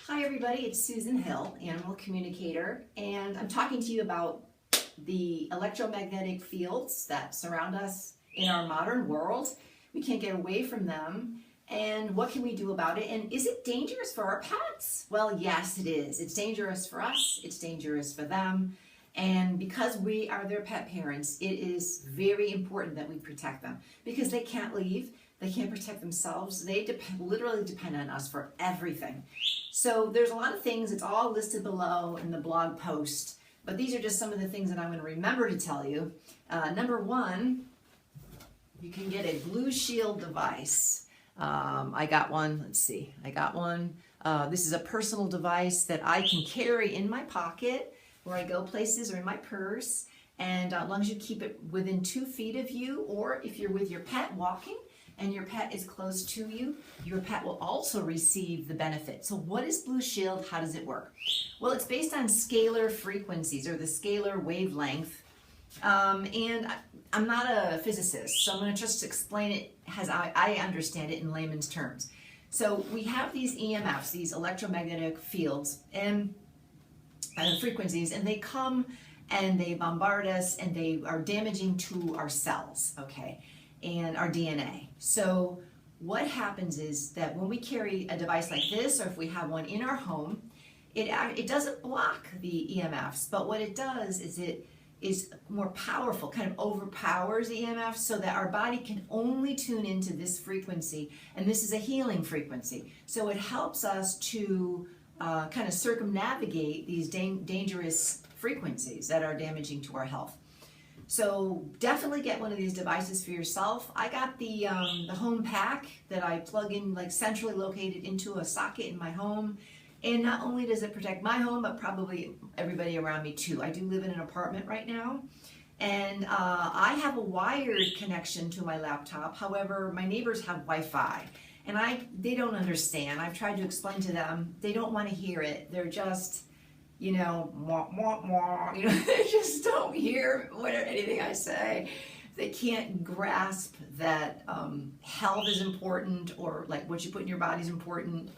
Hi everybody, it's Susan Hill, animal communicator, and I'm talking to you about the electromagnetic fields that surround us in our modern world. We can't get away from them, and what can we do about it? And is it dangerous for our pets? Well, yes, it is. It's dangerous for us, it's dangerous for them, and because we are their pet parents, it is very important that we protect them because they can't leave. They can't protect themselves. They literally depend on us for everything. So there's a lot of things. It's all listed below in the blog post. But these are just some of the things that I'm going to remember to tell you. Number one, you can get a Blue Shield device. I got one. Let's see. I got one. This is a personal device that I can carry in my pocket where I go places or in my purse. And as long as you keep it within 2 feet of you, or if you're with your pet walking, and your pet is close to you, your pet will also receive the benefit. So what is Blue Shield? How does it work? Well, it's based on scalar frequencies or the scalar wavelength. And I'm not a physicist, so I'm going to just explain it as I understand it in layman's terms. So we have these EMFs, these electromagnetic fields and frequencies, and they come and they bombard us and they are damaging to our cells, okay? And our DNA. So what happens is that when we carry a device like this, or if we have one in our home, it doesn't block the EMFs, but what it does is it is more powerful, kind of overpowers the EMFs so that our body can only tune into this frequency, and this is a healing frequency. So it helps us to kind of circumnavigate these dangerous frequencies that are damaging to our health. So definitely get one of these devices for yourself. I got the home pack that I plug in, like centrally located into a socket in my home. And not only does it protect my home, but probably everybody around me too. I do live in an apartment right now. And I have a wired connection to my laptop. However, my neighbors have Wi-Fi. And they don't understand. I've tried to explain to them. They don't want to hear it. They're just, mwah, mwah, mwah, they just don't hear anything I say. They can't grasp that health is important, or like what you put in your body is important.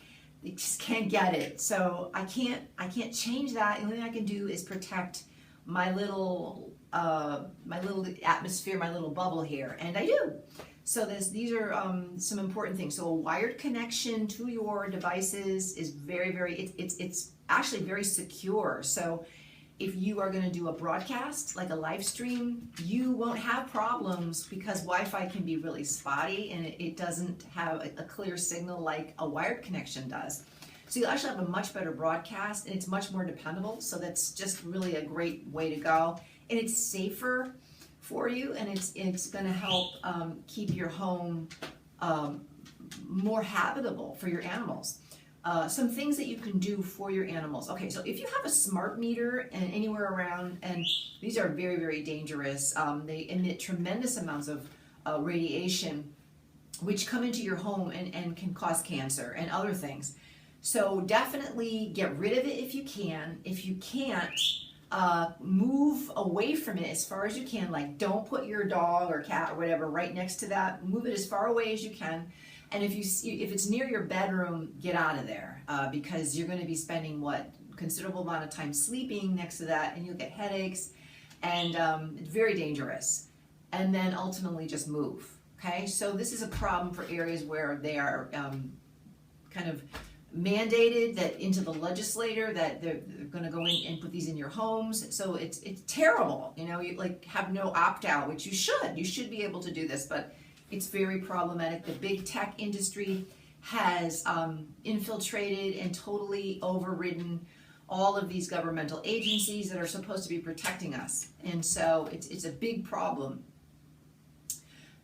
They just can't get it. So I can't change that. The only thing I can do is protect my little atmosphere, my little bubble here, and I do. So these are some important things. So a wired connection to your devices is it's actually very secure. So if you are going to do a broadcast, like a live stream, you won't have problems because Wi-Fi can be really spotty and it doesn't have a clear signal like a wired connection does. So you'll actually have a much better broadcast and it's much more dependable. So that's just really a great way to go. And it's safer for you, and it's going to help keep your home more habitable for your animals. Some things that you can do for your animals. Okay, so if you have a smart meter and anywhere around, and these are very, very dangerous, they emit tremendous amounts of radiation, which come into your home and can cause cancer and other things. So definitely get rid of it if you can. If you can't, move away from it as far as you can. Like, don't put your dog or cat or whatever right next to that. Move it as far away as you can. And if it's near your bedroom, get out of there because you're going to be spending considerable amount of time sleeping next to that, and you'll get headaches, and it's very dangerous. And then ultimately just move. Okay, so this is a problem for areas where they are kind of mandated that into the legislator that they're going to go in and put these in your homes. So it's terrible. You like have no opt-out, which you should be able to do this, but it's very problematic. The big tech industry has infiltrated and totally overridden all of these governmental agencies that are supposed to be protecting us, and so it's a big problem.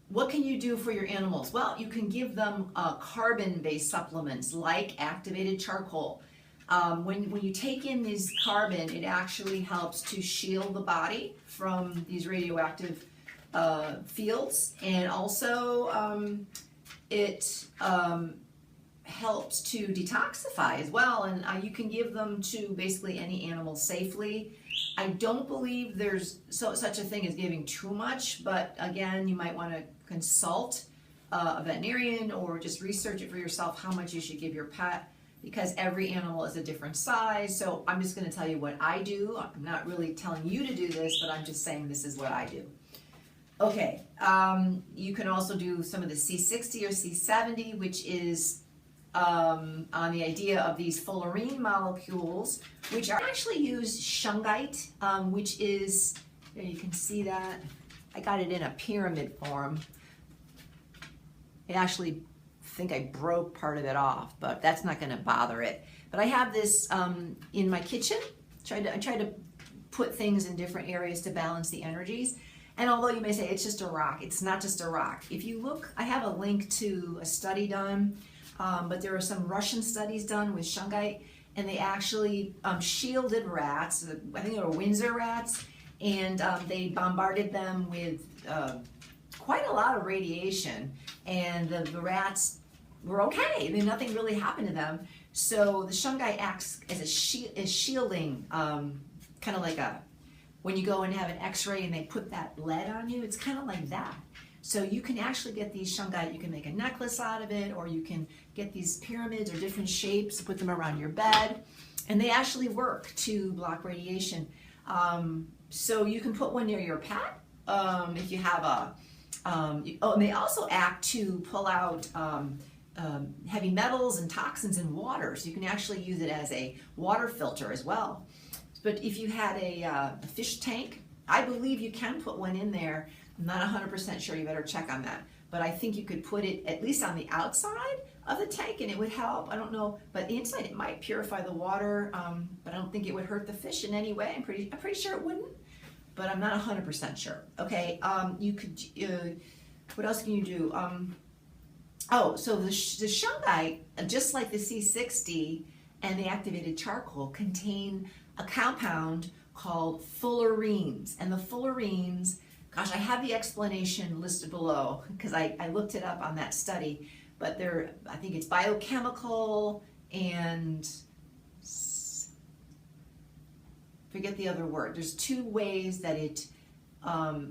What can you do for your animals? Well, you can give them carbon-based supplements like activated charcoal. When you take in this carbon, it actually helps to shield the body from these radioactive fields, and also it helps to detoxify as well, and you can give them to basically any animal safely. I don't believe there's such a thing as giving too much, but again, you might want to consult a veterinarian or just research it for yourself how much you should give your pet. because every animal is a different size. So I'm just going to tell you what I do. I'm not really telling you to do this, but I'm just saying this is what I do. Okay, you can also do some of the C60 or C70, which is on the idea of these fullerene molecules, which are actually use shungite, which is, there you can see that. I got it in a pyramid form. I actually think I broke part of it off, but that's not going to bother it. But I have this in my kitchen. I try to put things in different areas to balance the energies. And although you may say it's just a rock, it's not just a rock. If you look, I have a link to a study done, but there are some Russian studies done with shungite, and they actually shielded rats, I think they were Windsor rats, and they bombarded them with quite a lot of radiation, and the rats were okay. I mean, nothing really happened to them. So the shungite acts as a shielding, kind of like when you go and have an x-ray and they put that lead on you, it's kind of like that. So you can actually get these shungite, you can make a necklace out of it, or you can get these pyramids or different shapes, put them around your bed, and they actually work to block radiation. So you can put one near your pet if you have a, and they also act to pull out heavy metals and toxins in water, so you can actually use it as a water filter as well. But if you had a fish tank, I believe you can put one in there. I'm not 100% sure, you better check on that. But I think you could put it at least on the outside of the tank and it would help. I don't know, but inside it might purify the water, but I don't think it would hurt the fish in any way. I'm pretty sure it wouldn't, but I'm not 100% sure. Okay, you could, what else can you do? So the shungite, just like the C60 and the activated charcoal, contain a compound called fullerenes. And the fullerenes, gosh, I have the explanation listed below because I looked it up on that study, but I think it's biochemical and forget the other word. There's two ways that it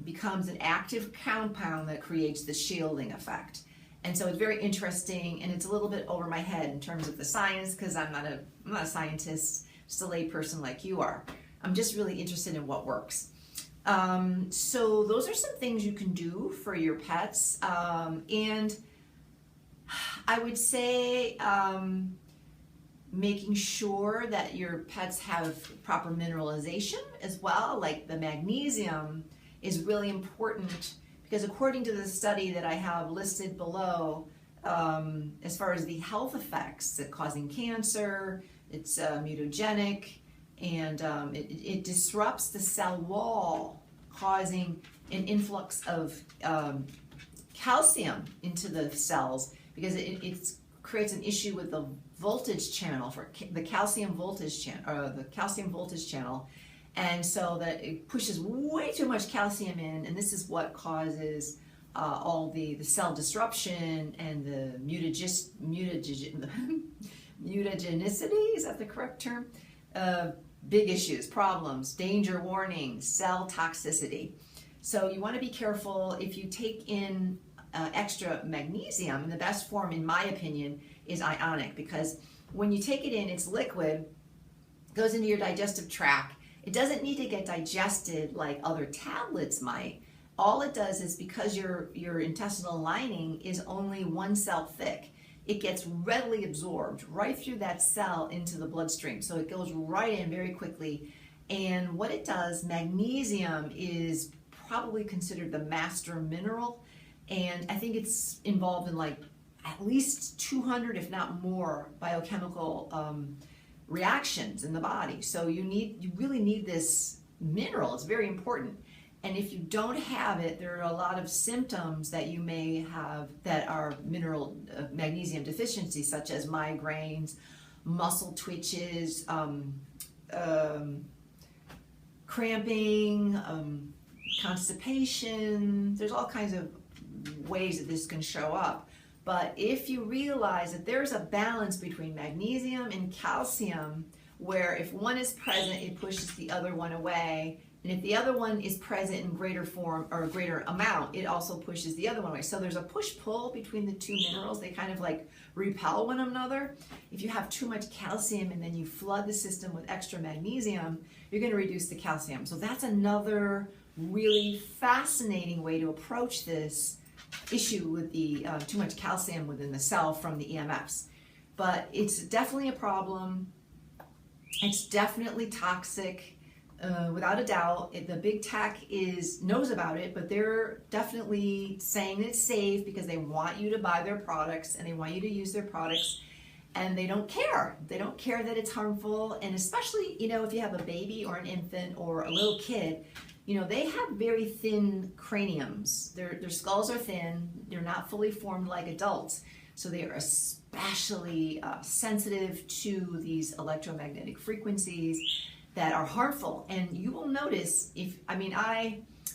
becomes an active compound that creates the shielding effect. And so it's very interesting, and it's a little bit over my head in terms of the science because I'm not a scientist, just a lay person like you are. I'm just really interested in what works. So those are some things you can do for your pets. And I would say making sure that your pets have proper mineralization as well, like the magnesium is really important because according to the study that I have listed below, as far as the health effects, it's causing cancer, it's mutagenic, and it disrupts the cell wall, causing an influx of calcium into the cells because it creates an issue with the voltage channel for the calcium voltage channel, and so that it pushes way too much calcium in, and this is what causes all the cell disruption and the mutagenicity, is that the correct term? Big issues, problems, danger warnings, cell toxicity. So you want to be careful if you take in extra magnesium, and the best form, in my opinion, is ionic, because when you take it in, it's liquid, goes into your digestive tract. It doesn't need to get digested like other tablets might. All it does is, because your intestinal lining is only one cell thick, it gets readily absorbed right through that cell into the bloodstream. So it goes right in very quickly. And what it does, magnesium is probably considered the master mineral. And I think it's involved in like at least 200, if not more, biochemical reactions in the body. So you really need this mineral. It's very important. And if you don't have it, there are a lot of symptoms that you may have that are magnesium deficiency, such as migraines, muscle twitches, cramping, constipation. There's all kinds of ways that this can show up. But if you realize that there's a balance between magnesium and calcium, where if one is present, it pushes the other one away, And if the other one is present in greater form or a greater amount, it also pushes the other one away. So there's a push-pull between the two minerals. They kind of like repel one another. If you have too much calcium and then you flood the system with extra magnesium, you're going to reduce the calcium. So that's another really fascinating way to approach this issue with the too much calcium within the cell from the EMFs. But it's definitely a problem. It's definitely toxic. Without a doubt, the big tech knows about it, but they're definitely saying that it's safe because they want you to buy their products and they want you to use their products, and they don't care. They don't care that it's harmful, and especially, if you have a baby or an infant or a little kid, they have very thin craniums. Their skulls are thin. They're not fully formed like adults, so they are especially sensitive to these electromagnetic frequencies that are harmful. And you will notice, I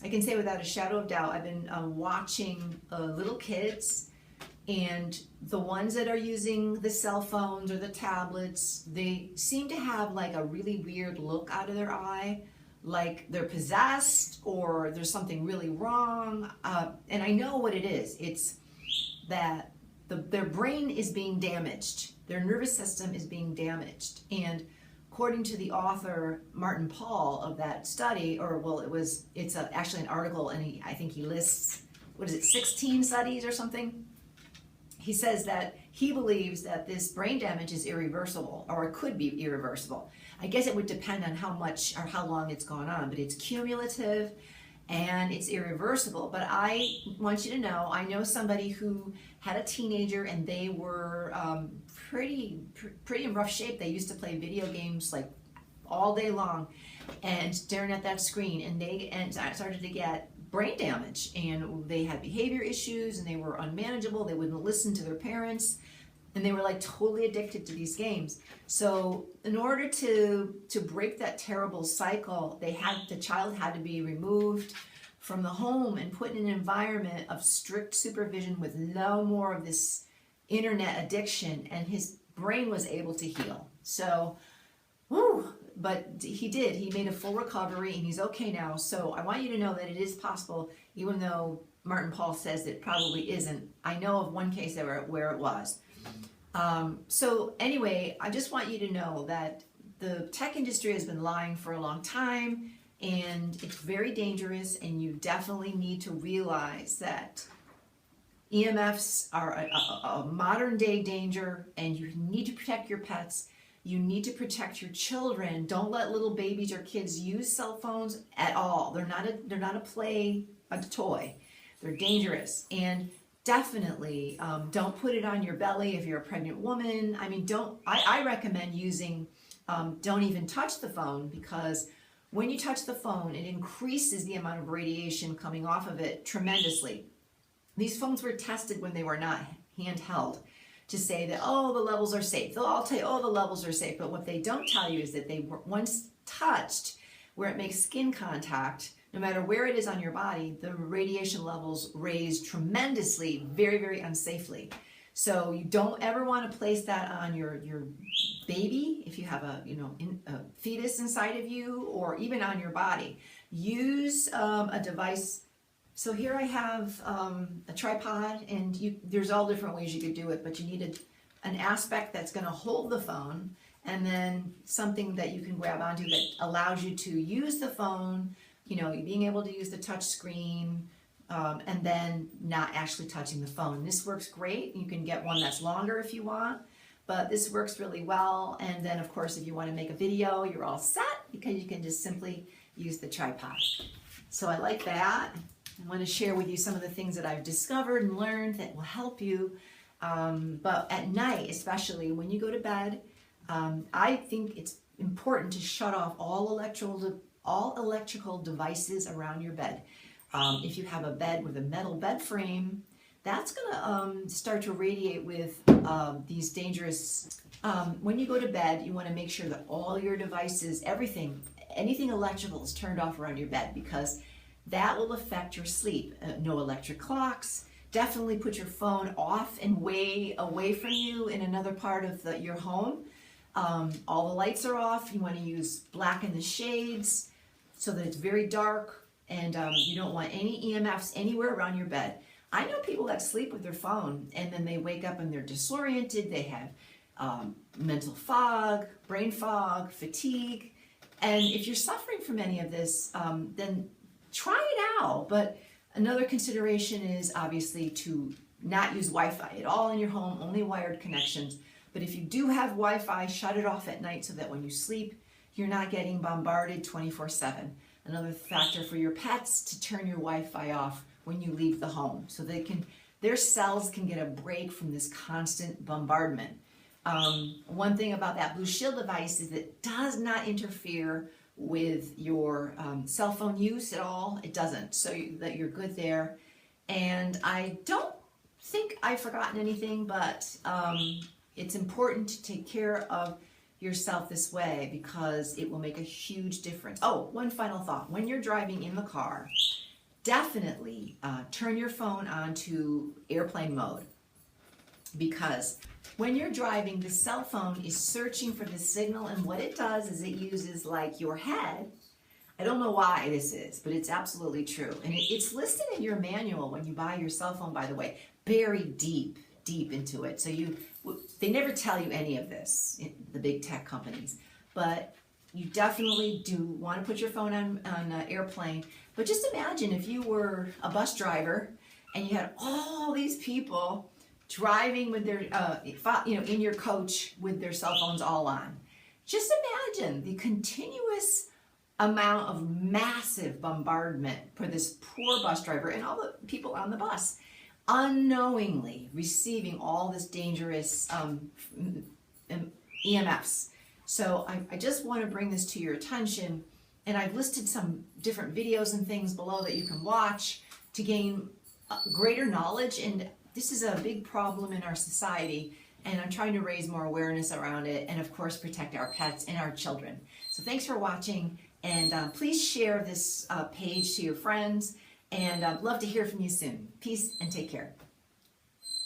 can say without a shadow of doubt, I've been watching little kids, and the ones that are using the cell phones or the tablets, they seem to have like a really weird look out of their eye, like they're possessed or there's something really wrong. And I know what it is. It's that their brain is being damaged. Their nervous system is being damaged. And according to the author, Martin Paul, of that study, it's actually an article, and I think he lists, 16 studies or something? He says that he believes that this brain damage is irreversible, or it could be irreversible. I guess it would depend on how much or how long it's gone on, but it's cumulative and it's irreversible. But I want you to know, I know somebody who had a teenager and they were pretty in rough shape. They used to play video games like all day long and staring at that screen, and they started to get brain damage, and they had behavior issues, and they were unmanageable. They wouldn't listen to their parents, and they were like totally addicted to these games. So in order to break that terrible cycle, the child had to be removed from the home and put in an environment of strict supervision with no more of this internet addiction, and his brain was able to heal. So, but he made a full recovery, and he's okay now. So I want you to know that it is possible, even though Martin Paul says it probably isn't. I know of one case where it was. So anyway, I just want you to know that the tech industry has been lying for a long time, and it's very dangerous, and you definitely need to realize that EMFs are a modern day danger, and you need to protect your pets. You need to protect your children. Don't let little babies or kids use cell phones at all. They're not a toy. They're dangerous. And definitely don't put it on your belly if you're a pregnant woman. I recommend using, don't even touch the phone, because when you touch the phone, it increases the amount of radiation coming off of it tremendously. These phones were tested when they were not handheld to say that, the levels are safe. They'll all tell you, the levels are safe. But what they don't tell you is that they were once touched, where it makes skin contact, no matter where it is on your body, the radiation levels raise tremendously, very, very unsafely. So you don't ever want to place that on your baby if you have a fetus inside of you, or even on your body. Use a device. So here I have a tripod, and there's all different ways you could do it, but you need an aspect that's going to hold the phone, and then something that you can grab onto that allows you to use the phone, being able to use the touch screen, and then not actually touching the phone. This works great. You can get one that's longer if you want, but this works really well. And then, of course, if you want to make a video, you're all set, because you can just simply use the tripod. So I like that. I want to share with you some of the things that I've discovered and learned that will help you. But at night, especially when you go to bed, I think it's important to shut off all electrical devices around your bed. If you have a bed with a metal bed frame, that's going to start to radiate with these dangerous... when you go to bed, you want to make sure that all your devices, anything electrical is turned off around your bed, because that will affect your sleep. No electric clocks. Definitely put your phone off and way away from you in another part of your home. All the lights are off. You want to blacken the shades. so that it's very dark, and you don't want any EMFs anywhere around your bed. I know people that sleep with their phone and then they wake up and they're disoriented, they have mental fog, brain fog, fatigue, and if you're suffering from any of this, then try it out. But another consideration is obviously to not use Wi-Fi at all in your home, only wired connections. But if you do have Wi-Fi, shut it off at night so that when you sleep, you're not getting bombarded 24/7. Another factor for your pets, to turn your Wi-Fi off when you leave the home, so their cells can get a break from this constant bombardment. One thing about that Blue Shield device is it does not interfere with your cell phone use at all. It doesn't, so that you're good there. And I don't think I've forgotten anything, but it's important to take care of yourself this way because it will make a huge difference. Oh, one final thought. When you're driving in the car, definitely turn your phone on to airplane mode, because when you're driving, the cell phone is searching for the signal, and what it does is it uses like your head. I don't know why this is, but it's absolutely true. And it's listed in your manual when you buy your cell phone, by the way, buried deep into it. So they never tell you any of this, the big tech companies, but you definitely do want to put your phone on airplane. But just imagine if you were a bus driver and you had all these people driving with their, in your coach with their cell phones all on. Just imagine the continuous amount of massive bombardment for this poor bus driver and all the people on the bus, unknowingly receiving all this dangerous EMFs. So I just want to bring this to your attention, and I've listed some different videos and things below that you can watch to gain greater knowledge. And this is a big problem in our society, and I'm trying to raise more awareness around it, and of course protect our pets and our children. So thanks for watching, and please share this page to your friends, and I'd love to hear from you soon. Peace and take care.